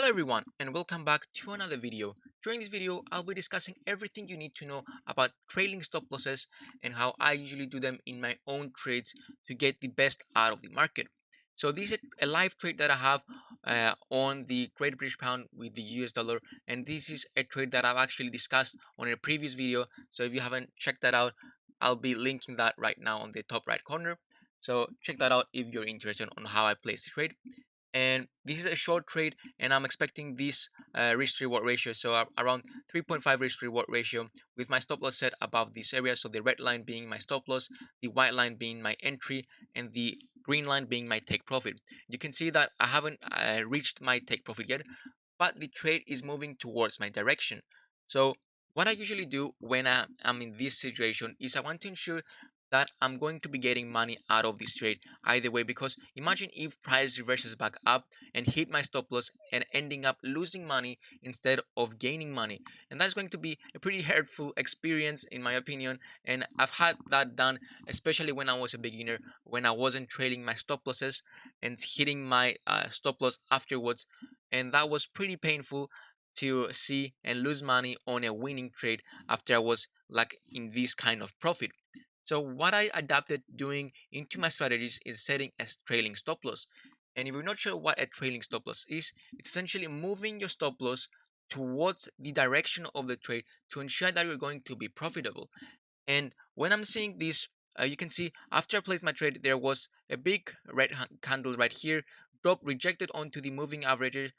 everyone and welcome back to another video. During this video, I'll be discussing everything you need to know about trailing stop losses and how I usually do them in my own trades to get the best out of the market. So this is a live trade that I have on the Great British Pound with the US dollar, and this is a trade that I've actually discussed on a previous video. So if you haven't checked that out, I'll be linking that right now on the top right corner. So check that out if you're interested on how I place the trade. And this is a short trade, and I'm expecting this risk reward ratio, so around 3.5 risk reward ratio, with my stop loss set above this area. So the red line being my stop loss, the white line being my entry, and the green line being my take profit. You can see that I haven't reached my take profit yet, but the trade is moving towards my direction. So what I usually do when I'm in this situation is I want to ensure that I'm going to be getting money out of this trade either way, because imagine if price reverses back up and hit my stop loss and ending up losing money instead of gaining money, and that's going to be a pretty hurtful experience in my opinion. And I've had that done, especially when I was a beginner, when I wasn't trailing my stop losses and hitting my stop loss afterwards, and that was pretty painful to see and lose money on a winning trade after I was like in this kind of profit. So what I adapted doing into my strategies is setting a trailing stop loss. And if you're not sure what a trailing stop loss is, it's essentially moving your stop loss towards the direction of the trade to ensure that you're going to be profitable. And when I'm seeing this, you can see after I placed my trade, there was a big red candle right here, drop rejected onto the moving averages,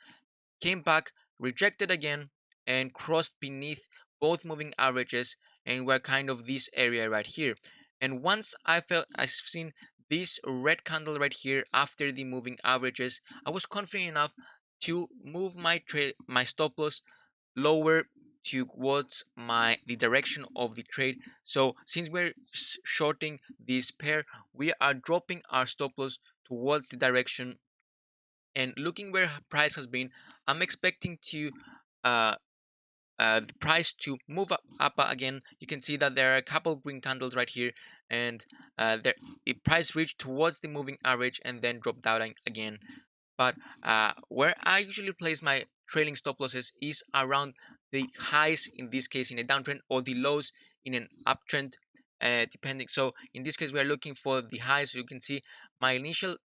came back, rejected again, and crossed beneath both moving averages, and we're kind of this area right here. And once I've seen this red candle right here after the moving averages, I was confident enough to move my stop loss lower towards the direction of the trade. So since we're shorting this pair, we are dropping our stop loss towards the direction, and looking where price has been, I'm expecting to uh, the price to move up again. You can see that there are a couple green candles right here, and the price reached towards the moving average and then dropped down again. But where I usually place my trailing stop losses is around the highs, in this case in a downtrend, or the lows in an uptrend, depending. So in this case, we are looking for the highs. You can see my initial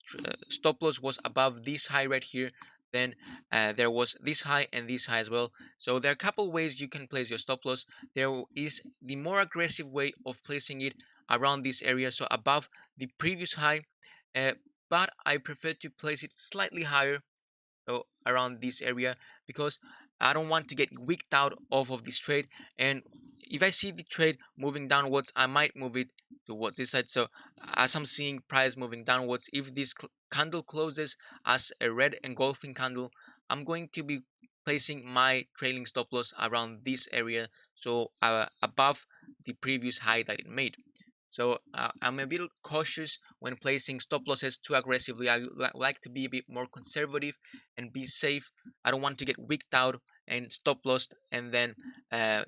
stop loss was above this high right here. Then there was this high and this high as well. So there are a couple ways you can place your stop loss. There is the more aggressive way of placing it around this area, so above the previous high. Uh, but I prefer to place it slightly higher, so around this area, because I don't want to get wicked out off of this trade. And if I see the trade moving downwards, I might move it towards this side. So as I'm seeing price moving downwards, if this candle closes as a red engulfing candle, I'm going to be placing my trailing stop loss around this area, so above the previous high that it made. So I'm a bit cautious when placing stop losses too aggressively. I like to be a bit more conservative and be safe. I don't want to get wicked out and stop lost, and then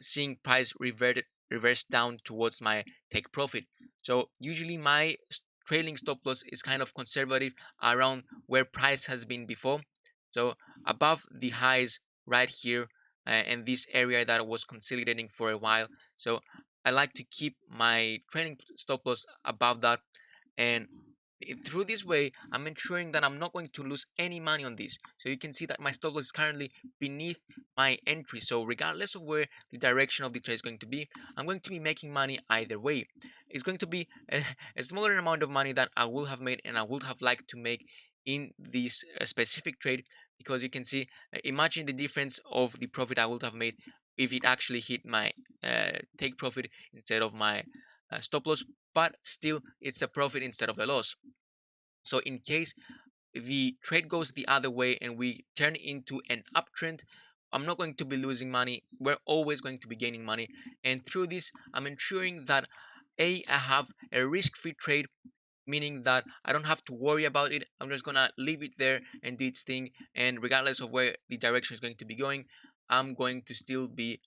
seeing price reverse down towards my take profit. So usually my trailing stop loss is kind of conservative around where price has been before. So above the highs right here, and this area that was consolidating for a while. So I like to keep my trailing stop loss above that, and through this way, I'm ensuring that I'm not going to lose any money on this. So you can see that my stop loss is currently beneath my entry. So regardless of where the direction of the trade is going to be, I'm going to be making money either way. It's going to be a smaller amount of money that I will have made and I would have liked to make in this specific trade, because you can see, imagine the difference of the profit I would have made if it actually hit my take profit instead of my stop loss, but still it's a profit instead of a loss. So in case the trade goes the other way and we turn into an uptrend, I'm not going to be losing money. We're always going to be gaining money. And through this, I'm ensuring that I have a risk-free trade, meaning that I don't have to worry about it. I'm just gonna leave it there and do its thing. And regardless of where the direction is going to be going, I'm going to still be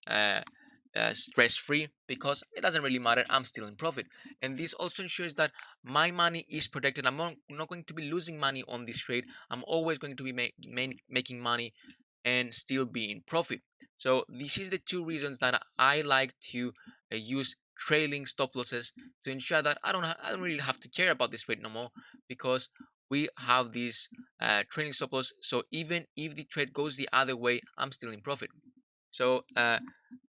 stress free, because it doesn't really matter. I'm still in profit. And this also ensures that my money is protected. I'm not going to be losing money on this trade. I'm always going to be making money. and still be in profit. So this is the two reasons that I like to use trailing stop losses, to ensure that I don't really have to care about this trade no more, because we have this trailing stop loss. So even if the trade goes the other way, I'm still in profit. So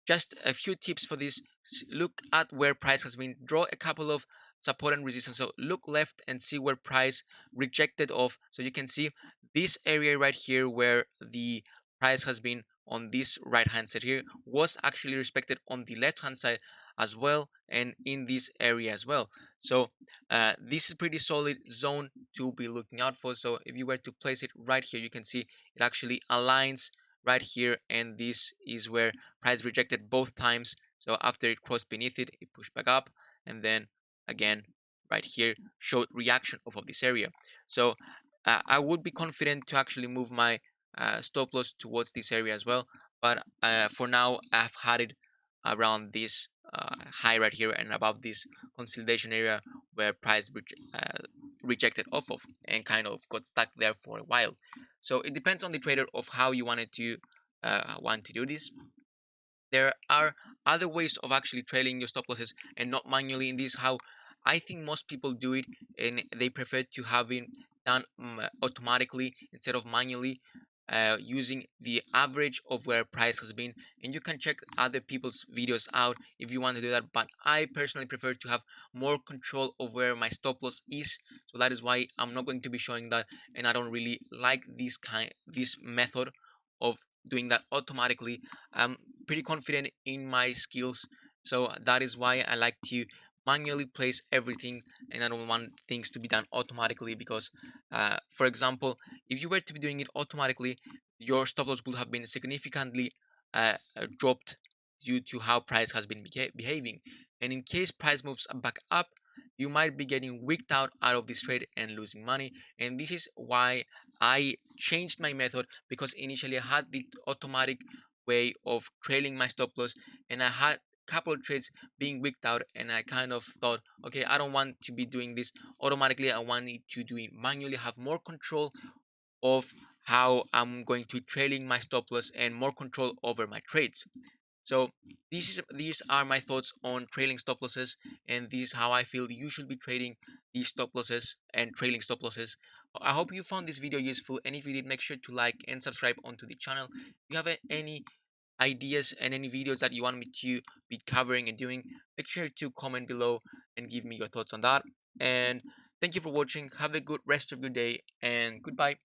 just a few tips for this. Look at where price has been. Draw a couple of support and resistance. So look left and see where price rejected off. So you can see this area right here where the price has been on this right hand side here was actually respected on the left hand side as well, and in this area as well. So this is pretty solid zone to be looking out for. So if you were to place it right here, you can see it actually aligns right here, and this is where price rejected both times. So after it crossed beneath it, it pushed back up, and then again right here showed reaction off of this area. So I would be confident to actually move my stop loss towards this area as well, but for now I've had it around this high right here and above this consolidation area where price rejected off of and kind of got stuck there for a while. So it depends on the trader of how you want to do this. There are other ways of actually trailing your stop losses and not manually. In this, how I think most people do it, and they prefer to have it done automatically instead of manually, using the average of where price has been. And you can check other people's videos out if you want to do that, but I personally prefer to have more control of where my stop loss is. So that is why I'm not going to be showing that, and I don't really like this method of doing that automatically. I'm pretty confident in my skills, so that is why I like to manually place everything, and I don't want things to be done automatically, because for example, if you were to be doing it automatically, your stop loss would have been significantly dropped due to how price has been behaving. And in case price moves back up, you might be getting wicked out of this trade and losing money. And this is why I changed my method, because initially I had the automatic way of trailing my stop loss, and I had couple of trades being wicked out, and I kind of thought, okay, I don't want to be doing this automatically. I want it to do it manually, have more control of how I'm going to be trailing my stop loss and more control over my trades. So these are my thoughts on trailing stop losses, and this is how I feel you should be trading these stop losses and trailing stop losses. I hope you found this video useful, and if you did, make sure to like and subscribe onto the channel. If you have any ideas and any videos that you want me to be covering and doing, make sure to comment below and give me your thoughts on that. And thank you for watching. Have a good rest of your day, and goodbye.